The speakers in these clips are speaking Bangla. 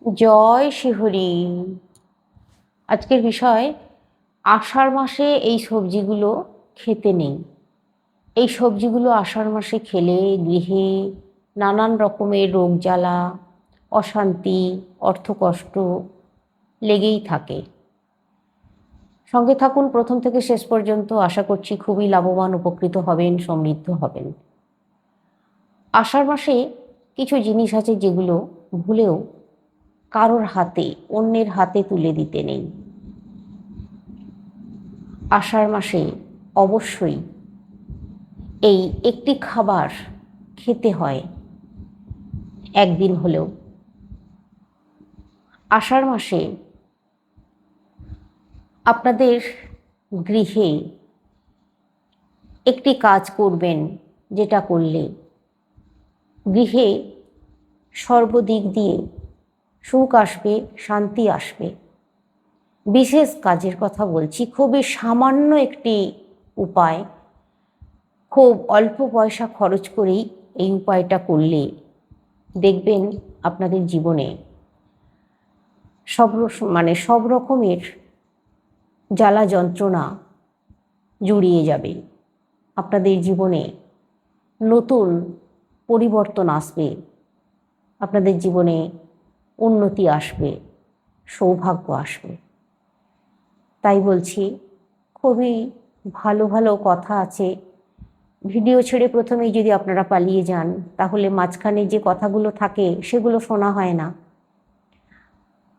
জয় শিহরি। আজকের বিষয়, আষাঢ় মাসে এই সবজিগুলো খেতে নেই। এই সবজিগুলো আষাঢ় মাসে খেলে গৃহে নানান রকমের রোগ জ্বালা, অশান্তি, অর্থকষ্ট লেগেই থাকে। সঙ্গে থাকুন প্রথম থেকে শেষ পর্যন্ত। আশা করছি খুবই লাভবান, উপকৃত হবেন, সমৃদ্ধ হবেন। আষাঢ় মাসে কিছু জিনিস আছে যেগুলো ভুলেও কারোর হাতে, অন্যের হাতে তুলে দিতে নেই। আষাঢ় মাসে অবশ্যই এই একটি খাবার খেতে হয় একদিন হলেও। আষাঢ় মাসে আপনাদের গৃহে একটি কাজ করবেন, যেটা করলে গৃহে সর্বদিক দিয়ে সুখ আসবে, শান্তি আসবে। বিশেষ কাজের কথা বলছি, খুবই সামান্য একটি উপায়, খুব অল্প পয়সা খরচ করেই এই উপায়টা করলে দেখবেন আপনাদের জীবনে সব রকমের জ্বালা যন্ত্রণা জুড়িয়ে যাবে। আপনাদের জীবনে নতুন পরিবর্তন আসবে, আপনাদের জীবনে উন্নতি আসবে, সৌভাগ্য আসবে। তাই বলছি, খুবই ভালো ভালো কথা আছে। ভিডিও ছেড়ে প্রথমেই যদি আপনারা পালিয়ে যান, তাহলে মাঝখানে যে কথাগুলো থাকে সেগুলো শোনা হয় না,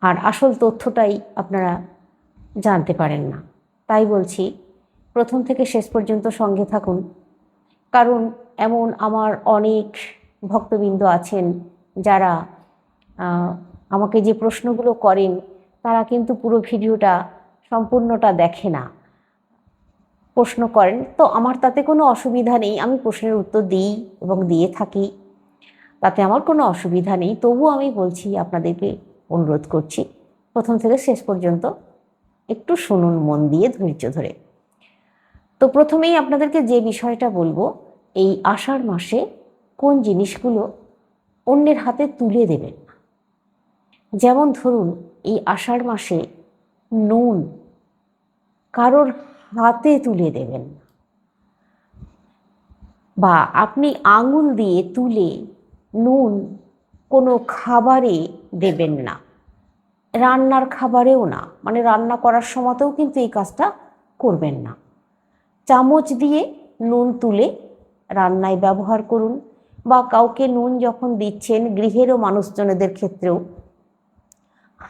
আর আসল তথ্যটাই আপনারা জানতে পারেন না। তাই বলছি, প্রথম থেকে শেষ পর্যন্ত সঙ্গে থাকুন। কারণ এমন আমার অনেক ভক্তবৃন্দ আছেন যারা আমাকে যে প্রশ্নগুলো করেন, তারা কিন্তু পুরো ভিডিওটা সম্পূর্ণটা দেখে না, প্রশ্ন করেন। তো আমার তাতে কোনো অসুবিধা নেই, আমি প্রশ্নের উত্তর দিই এবং দিয়ে থাকি, তাতে আমার কোনো অসুবিধা নেই। তবুও আমি বলছি, আপনাদেরকে অনুরোধ করছি, প্রথম থেকে শেষ পর্যন্ত একটু শুনুন মন দিয়ে, ধৈর্য ধরে। তো প্রথমেই আপনাদেরকে যে বিষয়টা বলবো, এই আষাঢ় মাসে কোন জিনিসগুলো অন্যের হাতে তুলে দেবেন না। যেমন ধরুন, এই আষাঢ় মাসে নুন কারোর হাতে তুলে দেবেন না, বা আপনি আঙুল দিয়ে তুলে নুন কোনো খাবারে দেবেন না, রান্নার খাবারেও না, মানে রান্না করার সময়তেও কিন্তু এই কাজটা করবেন না। চামচ দিয়ে নুন তুলে রান্নায় ব্যবহার করুন, বা কাউকে নুন যখন দিচ্ছেন, গৃহেরও মানুষজনেদের ক্ষেত্রেও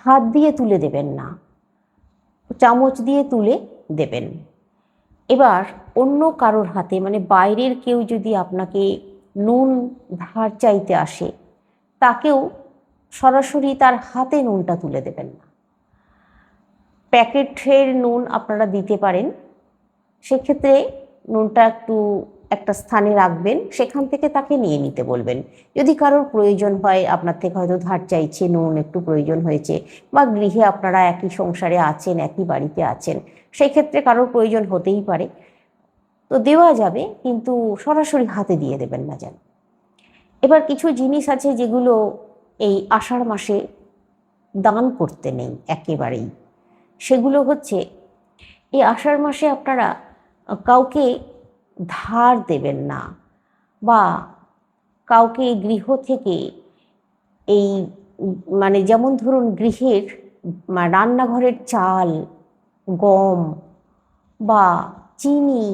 হাত দিয়ে তুলে দেবেন না, চামচ দিয়ে তুলে দেবেন। এবার অন্য কারোর হাতে, মানে বাইরের কেউ যদি আপনাকে নুন ধার চাইতে আসে, তাকেও সরাসরি তার হাতে নুনটা তুলে দেবেন না। প্যাকেটের নুন আপনারা দিতে পারেন, সেক্ষেত্রে নুনটা একটা স্থানে রাখবেন, সেখান থেকে তাকে নিয়ে নিতে বলবেন। যদি কারোর প্রয়োজন হয়, আপনার থেকে হয়তো ধার চাইছে, নুন একটু প্রয়োজন হয়েছে, বা গৃহে আপনারা একই সংসারে আছেন, একই বাড়িতে আছেন, সেই ক্ষেত্রে কারোর প্রয়োজন হতেই পারে, তো দেওয়া যাবে, কিন্তু সরাসরি হাতে দিয়ে দেবেন না যেন। এবার কিছু জিনিস আছে যেগুলো এই আষাঢ় মাসে দান করতে নেই একেবারেই। সেগুলো হচ্ছে, এই আষাঢ় মাসে আপনারা কাউকে ধার দেবেন না, বা কাউকে গৃহ থেকে এই যেমন ধরুন, গৃহের রান্নাঘরের চাল, গম বা চিনি,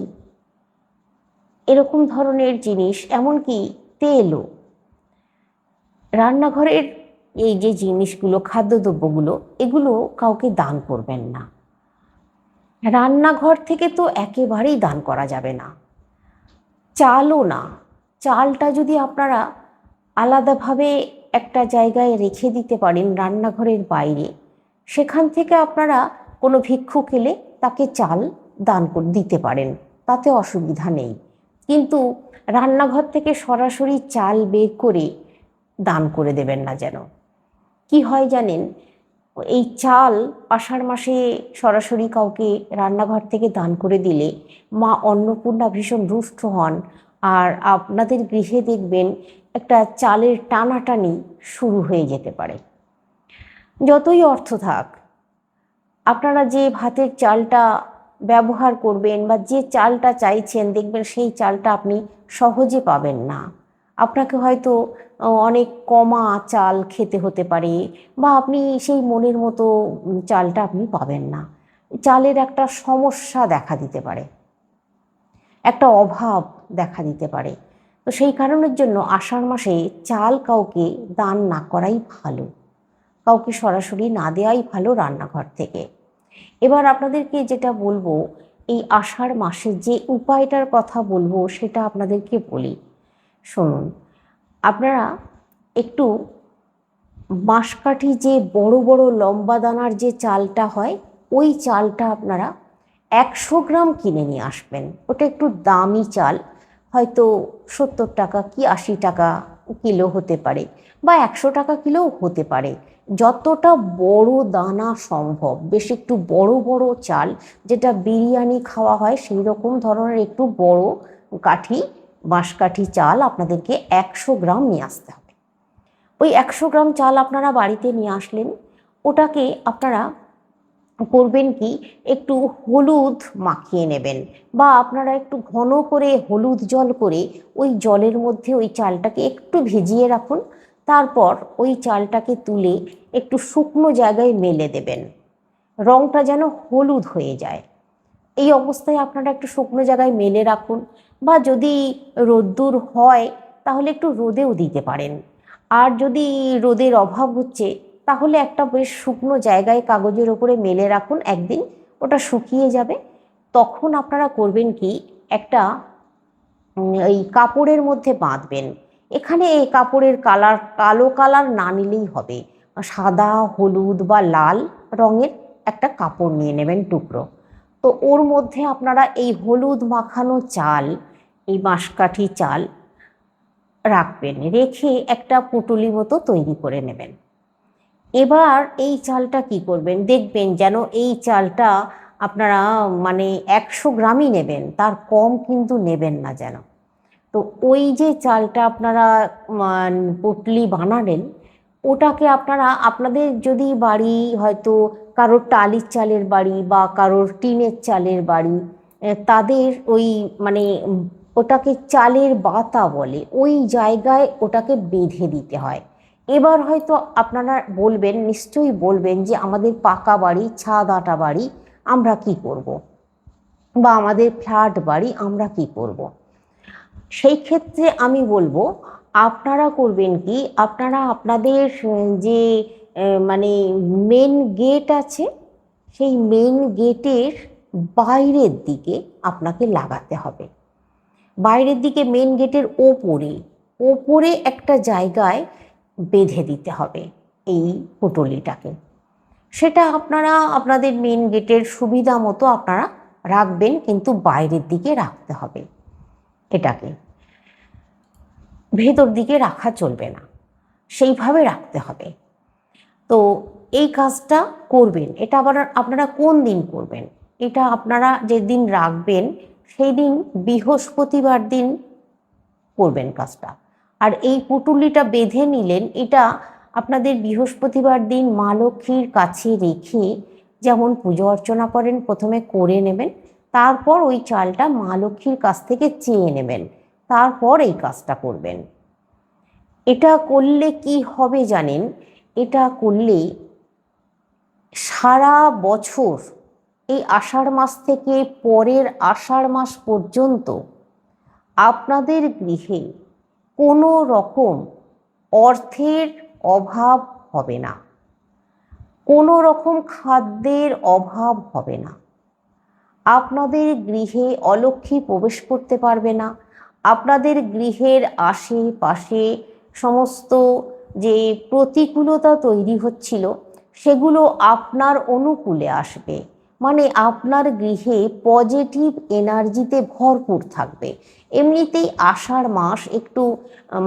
এরকম ধরনের জিনিস, এমনকি তেলও, রান্নাঘরের এই যে জিনিসগুলো, খাদ্যদ্রব্যগুলো, এগুলো কাউকে দান করবেন না। রান্নাঘর থেকে তো একেবারেই দান করা যাবে না, চালও না। চালটা যদি আপনারা আলাদাভাবে একটা জায়গায় রেখে দিতে পারেন রান্নাঘরের বাইরে, সেখান থেকে আপনারা কোনো ভিক্ষুক এলে তাকে চাল দান করে দিতে পারেন, তাতে অসুবিধা নেই। কিন্তু রান্নাঘর থেকে সরাসরি চাল বের করে দান করে দেবেন না যেন। কি হয় জানেন, এই চাল আষাঢ় মাসে সরাসরি কাউকে রান্নাঘর থেকে দান করে দিলে মা অন্নপূর্ণা ভীষণ রুষ্ট হন, আর আপনাদের গৃহে দেখবেন একটা চালের টানাটানি শুরু হয়ে যেতে পারে। যতই অর্থ থাক, আপনারা যে ভাতের চালটা ব্যবহার করবেন বা যে চালটা চাইছেন, দেখবেন সেই চালটা আপনি সহজে পাবেন না। আপনাকে হয়তো অনেক কমা চাল খেতে হতে পারে, বা আপনি সেই মনের মতো চালটা আপনি পাবেন না। চালের একটা সমস্যা দেখা দিতে পারে, একটা অভাব দেখা দিতে পারে। তো সেই কারণের জন্য আষাঢ় মাসে চাল কাউকে দান না করাই ভালো, কাউকে সরাসরি না দেওয়াই ভালো রান্নাঘর থেকে। এবার আপনাদেরকে যেটা বলবো, এই আষাঢ় মাসে যে উপায়টার কথা বলবো সেটা আপনাদেরকে বলি, শুনুন। আপনারা একটু বাঁশকাঠি, যে বড় বড় লম্বা দানার যে চালটা হয়, ওই চালটা আপনারা 100 গ্রাম কিনে নিয়ে আসবেন। ওটা একটু দামি চাল, হয়তো 70 টাকা কি 80 টাকা কিলো হতে পারে, বা 100 টাকা কিলোও হতে পারে। যতটা বড় দানা সম্ভব, বেশ একটু বড় বড় চাল, যেটা বিরিয়ানি খাওয়া হয় সেই রকম ধরনের একটু বড় কাঠি, বাঁশকাঠি চাল আপনাদেরকে 100 গ্রাম নিয়ে আসতে হবে। ওই 100 গ্রাম চাল আপনারা বাড়িতে নিয়ে আসলেন। ওটাকে আপনারা করবেন কি, একটু হলুদ মাখিয়ে নেবেন, বা আপনারা একটু ঘন করে হলুদ জল করে ওই জলের মধ্যে ওই চালটাকে একটু ভিজিয়ে রাখুন। তারপর ওই চালটাকে তুলে একটু শুকনো জায়গায় মেলে দেবেন, রংটা যেন হলুদ হয়ে যায়। এই অবস্থায় আপনারা একটু শুকনো জায়গায় মেলে রাখুন, বা যদি রোদ্দুর হয় তাহলে একটু রোদেও দিতে পারেন। আর যদি রোদের অভাব হচ্ছে, তাহলে একটা বেশ শুকনো জায়গায় কাগজের ওপরে মেলে রাখুন, একদিন ওটা শুকিয়ে যাবে। তখন আপনারা করবেন কি, একটা এই কাপড়ের মধ্যে বাঁধবেন। এখানে এই কাপড়ের কালার কালো কালার না নিলেই হবে, সাদা, হলুদ বা লাল রঙের একটা কাপড় নিয়ে নেবেন টুকরো। তো ওর মধ্যে আপনারা এই হলুদ মাখানো চাল, এই বাঁশকাঠি চাল রাখবেন, রেখে একটা পুঁটুলি মতো তৈরি করে নেবেন। এবার এই চালটা কি করবেন, দেখবেন যেন এই চালটা আপনারা মানে 100 গ্রামই নেবেন, তার কম কিন্তু নেবেন না যেন। তো ওই যে চালটা আপনারা পুটলি বানালেন, ওটাকে আপনারা আপনাদের যদি বাড়ি হয়তো কারোর টালির চালের বাড়ি বা কারোর টিনের চালের বাড়ি, তাদের ওই মানে ওটাকে চালের বাতা বলে, ওই জায়গায় ওটাকে বেঁধে দিতে হয়। এবার হয়তো আপনারা বলবেন, নিশ্চয়ই বলবেন যে আমাদের পাকা বাড়ি, ছাদ আঁটা বাড়ি, আমরা কি করব, বা আমাদের ফ্ল্যাট বাড়ি, আমরা কি করব। সেই ক্ষেত্রে আমি বলবো, আপনারা করবেন কি, আপনারা আপনাদের যে মানে মেন গেট আছে, সেই মেন গেটের বাইরের দিকে আপনাকে লাগাতে হবে। বাইরের দিকে মেন গেটের ওপরে ওপরে একটা জায়গায় বেঁধে দিতে হবে এই পুঁটুলিটাকে। সেটা আপনারা আপনাদের মেন গেটের সুবিধা মতো আপনারা রাখবেন, কিন্তু বাইরের দিকে রাখতে হবে। এটাকে ভেতর দিকে রাখা চলবে না, সেইভাবে রাখতে হবে। তো এই কাজটা করবেন। এটা আবার আপনারা কোন দিন করবেন, এটা আপনারা যেদিন রাখবেন সেই দিন বৃহস্পতিবার দিন করবেন কাজটা। আর এই পুঁটুলিটা বেঁধে নিলেন, এটা আপনাদের বৃহস্পতিবার দিন মা লক্ষ্মীর কাছে রেখে, যেমন পুজো অর্চনা করেন প্রথমে করে নেবেন, তারপর ওই চালটা মা লক্ষ্মীর কাছ থেকে চেয়ে নেবেন, তারপর এই কাজটা করবেন। এটা করলে কি হবে জানেন, এটা করলে সারা বছর, এই আষাঢ় মাস থেকে পরের আষাঢ় মাস পর্যন্ত আপনাদের গৃহে কোনো রকম অর্থের অভাব হবে না, কোনো রকম খাদ্যের অভাব হবে না, আপনাদের গৃহে অলক্ষ্মী প্রবেশ করতে পারবে না। আপনাদের গৃহের আশেপাশে সমস্ত যে প্রতিকূলতা তৈরি হচ্ছিল, সেগুলো আপনার অনুকূলে আসবে। মানে আপনার গৃহে পজিটিভ এনার্জিতে ভরপুর থাকবে। এমনিতেই আষাঢ় মাস একটু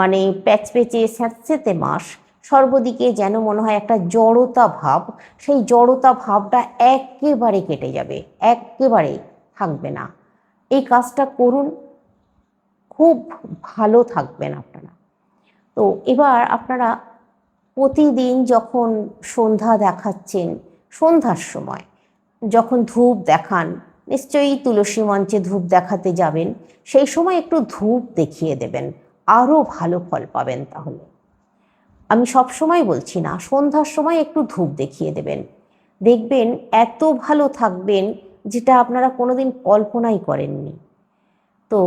মানে প্যাচপ্যাচে স্যাঁতস্যাঁতে মাস, সর্বদিকে যেন মনে হয় একটা জড়তা ভাব, সেই জড়তা ভাবটা একেবারে কেটে যাবে, একেবারে থাকবে না। এই কাজটা করুন, খুব ভালো থাকবেন আপনারা। তো এবার আপনারা প্রতিদিন যখন সন্ধ্যা দেখাচ্ছেন, সন্ধ্যার সময় যখন ধূপ দেখান, নিশ্চয়ই তুলসী মঞ্চে ধূপ দেখাতে যাবেন, সেই সময় একটু ধূপ দেখিয়ে দেবেন, আরও ভালো ফল পাবেন। তাহলে আমি সব সময় বলছি না, সন্ধ্যার সময় একটু ধূপ দেখিয়ে দেবেন, দেখবেন এত ভালো থাকবেন যেটা আপনারা কোনোদিন কল্পনাই করেননি। তো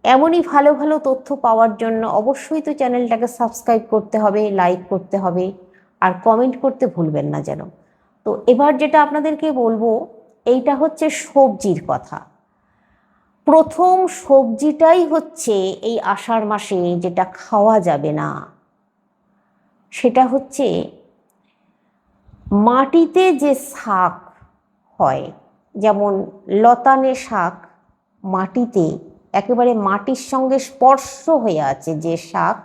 এমনই ভালো ভালো তথ্য পাওয়ার জন্য অবশ্যই তো চ্যানেলটাকে সাবস্ক্রাইব করতে হবে, লাইক করতে হবে, আর কমেন্ট করতে ভুলবেন না যেন। তো এবার যেটা আপনাদেরকে বলবো, এইটা হচ্ছে সবজির কথা। প্রথম সবজিটাই হচ্ছে এই আষাঢ় মাসে যেটা খাওয়া যাবে না, সেটা হচ্ছে মাটিতে যে শাক হয়, যেমন লতানে শাক, মাটিতে একেবারে মাটির সঙ্গে স্পর্শ হয়ে আছে যে শাক,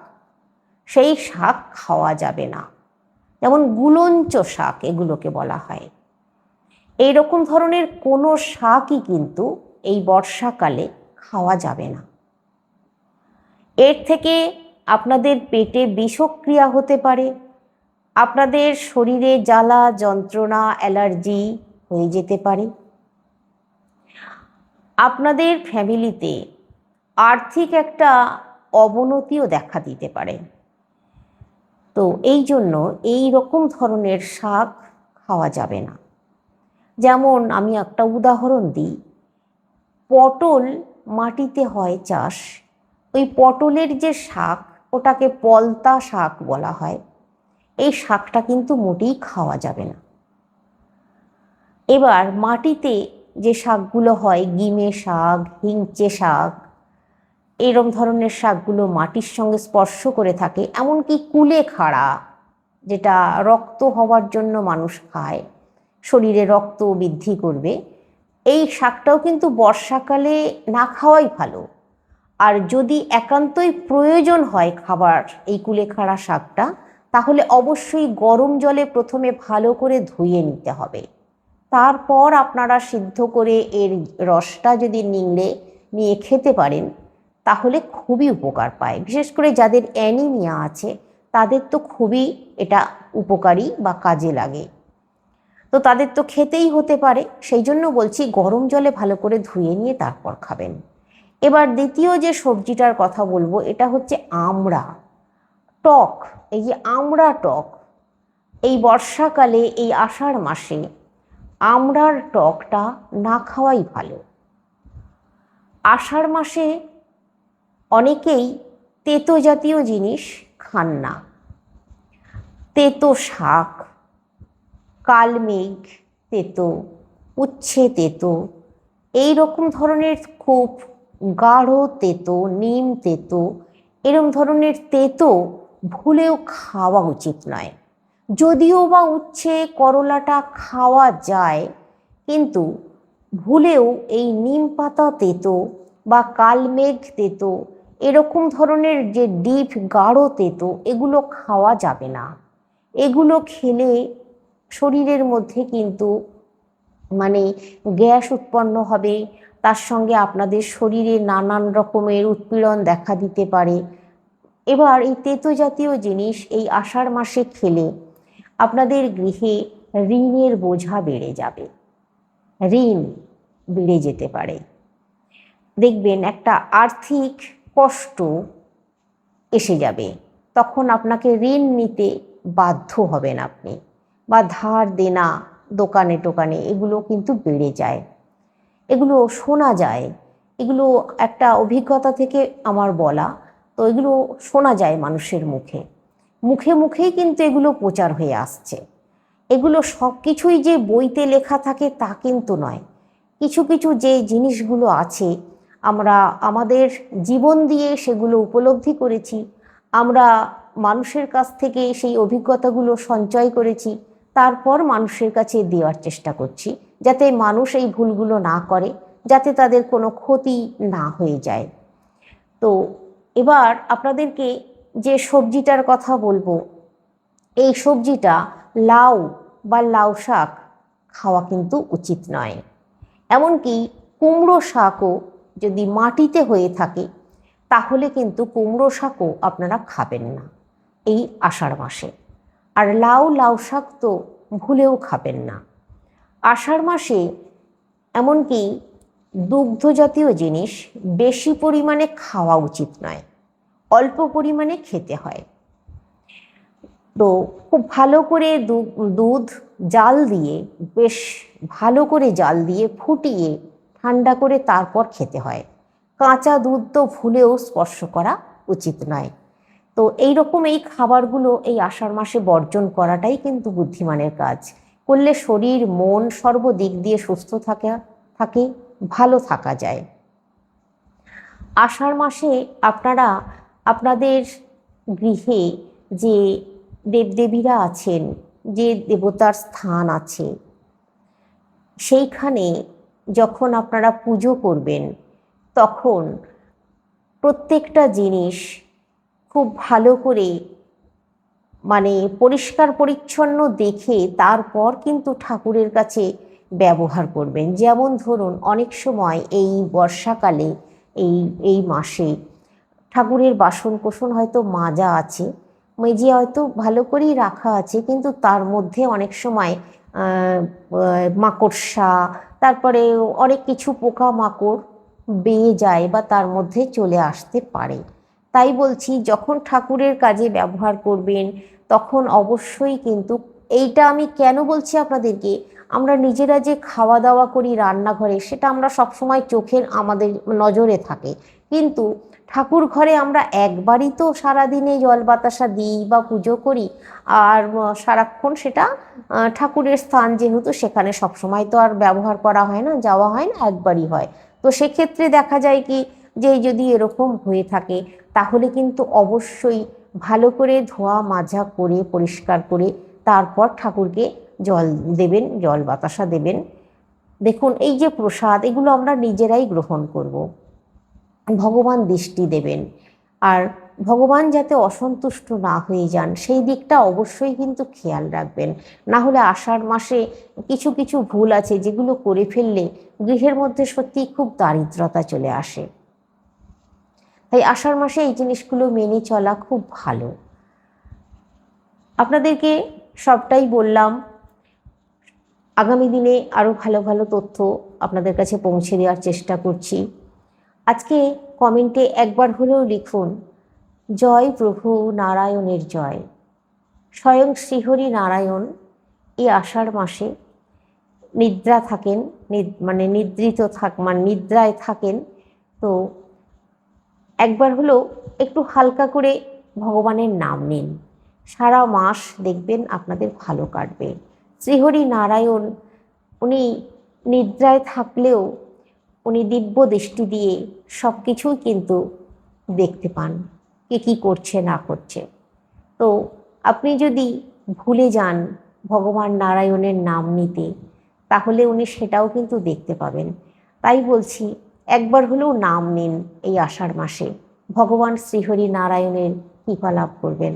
সেই শাক খাওয়া যাবে না। যেমন গুলঞ্চ শাক এগুলোকে বলা হয়। এই রকম ধরনের কোনো শাকই কিন্তু এই বর্ষাকালে খাওয়া যাবে না। এর থেকে আপনাদের পেটে বিষক্রিয়া হতে পারে, আপনাদের শরীরে জ্বালা যন্ত্রণা অ্যালার্জি হয়ে যেতে পারে, আপনাদের ফ্যামিলিতে আর্থিক একটা অবনতিও দেখা দিতে পারে। তো এই জন্য এই রকম ধরনের শাক খাওয়া যাবে না। যেমন আমি একটা উদাহরণ দিই, পটল মাটিতে হয় চাষ, ওই পটলের যে শাক, ওটাকে পলতা শাক বলা হয়, এই শাকটা কিন্তু মোটেই খাওয়া যাবে না। এবার মাটিতে যে শাকগুলো হয়, গিমে শাক, হিংচে শাক, এরম ধরনের শাকগুলো মাটির সঙ্গে স্পর্শ করে থাকে, এমনকি কুলেখাড়া, যেটা রক্ত হওয়ার জন্য মানুষ খায়, শরীরে রক্ত বৃদ্ধি করবে, এই শাকটাও কিন্তু বর্ষাকালে না খাওয়াই ভালো। আর যদি একান্তই প্রয়োজন হয় খাবার এই কুলেখাড়া শাকটা, তাহলে অবশ্যই গরম জলে প্রথমে ভালো করে ধুয়ে নিতে হবে, তারপর আপনারা সিদ্ধ করে এর রসটা যদি নিয়ে খেতে পারেন, তাহলে খুবই উপকার পায়। বিশেষ করে যাদের অ্যানিমিয়া আছে, তাদের তো খুবই এটা উপকারী বা কাজে লাগে। তো তাদের তো খেতেই হতে পারে, সেই জন্য বলছি গরম জলে ভালো করে ধুয়ে নিয়ে তারপর খাবেন। এবার দ্বিতীয় যে সবজিটার কথা বলবো, এটা হচ্ছে আমড়া টক। এই যে আমড়া টক, এই বর্ষাকালে এই আষাঢ় মাসে আমড়ার টকটা না খাওয়াই ভালো। আষাঢ় মাসে অনেকেই তেতো জাতীয় জিনিস খান না। তেতো শাক, কালমেঘ তেতো, উচ্ছে তেতো, এই রকম ধরনের খুব গাঢ় তেতো, নিম তেতো, এরকম ধরনের তেতো ভুলেও খাওয়া উচিত নয়। যদিও বা উচ্ছে করলাটা খাওয়া যায়, কিন্তু ভুলেও এই নিম পাতা তেতো বা কালমেঘ তেতো, এরকম ধরনের যে ডিপ গাঢ় তেতো, এগুলো খাওয়া যাবে না। এগুলো খেলে শরীরের মধ্যে কিন্তু গ্যাস উৎপন্ন হবে, তার সঙ্গে আপনাদের শরীরে নানান রকমের উৎপীড়ন দেখা দিতে পারে। এবার এই তেতো জাতীয় জিনিস এই আষাঢ় মাসে খেলে আপনাদের গৃহে ঋণের বোঝা বেড়ে যাবে, ঋণ বেড়ে যেতে পারে। দেখবেন একটা আর্থিক কষ্ট এসে যাবে, তখন আপনাকে ঋণ নিতে বাধ্য হবেন আপনি, বা ধার দেনা দোকানে টোকানে এগুলো কিন্তু বেড়ে যায়। এগুলো শোনা যায়, এগুলো একটা অভিজ্ঞতা থেকে আমার বলা। তো এগুলো শোনা যায় মানুষের মুখে মুখে মুখেই কিন্তু এগুলো প্রচার হয়ে আসছে। এগুলো সব কিছুই যে বইতে লেখা থাকে তা কিন্তু নয়। কিছু কিছু যে জিনিসগুলো আছে, আমরা আমাদের জীবন দিয়ে সেগুলো উপলব্ধি করেছি, আমরা মানুষের কাছ থেকে সেই অভিজ্ঞতাগুলো সঞ্চয় করেছি, তারপর মানুষের কাছে দেওয়ার চেষ্টা করছি, যাতে মানুষ এই ভুলগুলো না করে, যাতে তাদের কোনো ক্ষতি না হয়ে যায়। তো এবার আপনাদেরকে যে সবজিটার কথা বলবো, এই সবজিটা লাউ বা লাউ শাক খাওয়া কিন্তু উচিত নয়। এমনকি কুমড়ো শাকও যদি মাটিতে হয়ে থাকে, তাহলে কিন্তু কুমড়ো শাকও আপনারা খাবেন না এই আষাঢ় মাসে। আর লাউ শাক তো ভুলেও খাবেন না। আষাঢ় মাসে এমনকি দুগ্ধ জাতীয় জিনিস বেশি পরিমাণে খাওয়া উচিত নয়, অল্প পরিমাণে খেতে হয়। তো খুব ভালো করে দুধ জাল দিয়ে, বেশ ভালো করে জাল দিয়ে ফুটিয়ে ঠান্ডা করে তারপর খেতে হয়। কাঁচা দুধ তো ভুলেও স্পর্শ করা উচিত নয়। তো এইরকম এই খাবারগুলো এই আষাঢ় মাসে বর্জন করাটাই কিন্তু বুদ্ধিমানের কাজ। করলে শরীর মন সর্বদিক দিয়ে সুস্থ থাকে, ভালো থাকা যায়। আষাঢ় মাসে আপনারা আপনাদের গৃহে যে দেবদেবীরা আছেন, যে দেবতার স্থান আছে, সেইখানে যখন আপনারা পুজো করবেন তখন প্রত্যেকটা জিনিস খুব ভালো করে পরিষ্কার পরিচ্ছন্ন দেখে তারপর কিন্তু ঠাকুরের কাছে ব্যবহার করবেন। যেমন ধরুন, অনেক সময় এই বর্ষাকালে এই মাসে ঠাকুরের বাসন কোসন হয়তো মাজা আছে, মেজে হয়তো ভালো করেই রাখা আছে, কিন্তু তার মধ্যে অনেক সময় মাকড়সা, তারপরে অনেক কিছু পোকামাকড় বেয়ে যায় বা তার মধ্যে চলে আসতে পারে। তাই বলছি, যখন ঠাকুরের কাজে ব্যবহার করবেন তখন অবশ্যই কিন্তু, এইটা আমি কেন বলছি আপনাদেরকে, আমরা নিজেরা যে খাওয়া দাওয়া করি রান্নাঘরে, সেটা আমরা সবসময় চোখের আমাদের নজরে থাকে, কিন্তু ঠাকুর ঘরে আমরা একবারই তো সারাদিনে জল বাতাসা দিই বা পুজো করি, আর সারাক্ষণ সেটা ঠাকুরের স্থান যেহেতু, সেখানে সবসময় তো আর ব্যবহার করা হয় না, যাওয়া হয় না, একবারই হয়। তো সেক্ষেত্রে দেখা যায় কি, যে যদি এরকম হয়ে থাকে তাহলে কিন্তু অবশ্যই ভালো করে ধোয়া মাজা করে পরিষ্কার করে তারপর ঠাকুরকে জল দেবেন, জল বাতাসা দেবেন। দেখুন, এই যে প্রসাদ, এগুলো আমরা নিজেরাই গ্রহণ করব, ভগবান দৃষ্টি দেবেন। আর ভগবান যাতে অসন্তুষ্ট না হয়ে যান সেই দিকটা অবশ্যই কিন্তু খেয়াল রাখবেন। না হলে আষাঢ় মাসে কিছু কিছু ভুল আছে যেগুলো করে ফেললে গৃহের মধ্যে সত্যিই খুব দারিদ্রতা চলে আসে। তাই আষাঢ় মাসে এই জিনিসগুলো মেনে চলা খুব ভালো। আপনাদেরকে সবটাই বললাম। আগামী দিনে আরও ভালো ভালো তথ্য আপনাদের কাছে পৌঁছে দেওয়ার চেষ্টা করছি। আজকে কমেন্টে একবার হলেও লিখুন, জয় প্রভু নারায়ণের জয়। স্বয়ং শ্রীহরি নারায়ণ এই আষাঢ় মাসে নিদ্রা থাকেন, নিদ্রায় থাকেন। তো একবার হলেও একটু হালকা করে ভগবানের নাম নিন, সারা মাস দেখবেন আপনাদের ভালো কাটবে। শ্রীহরি নারায়ণ উনি নিদ্রায় থাকলেও উনি দিব্য দৃষ্টি দিয়ে সব কিছুই কিন্তু দেখতে পান, কে কী করছে না করছে। তো আপনি যদি ভুলে যান ভগবান নারায়ণের নাম নিতে, তাহলে উনি সেটাও কিন্তু দেখতে পাবেন। তাই বলছি, একবার হলেও নাম নিন এই আষাঢ় মাসে, ভগবান শ্রীহরি নারায়ণের কৃপা লাভ করবেন।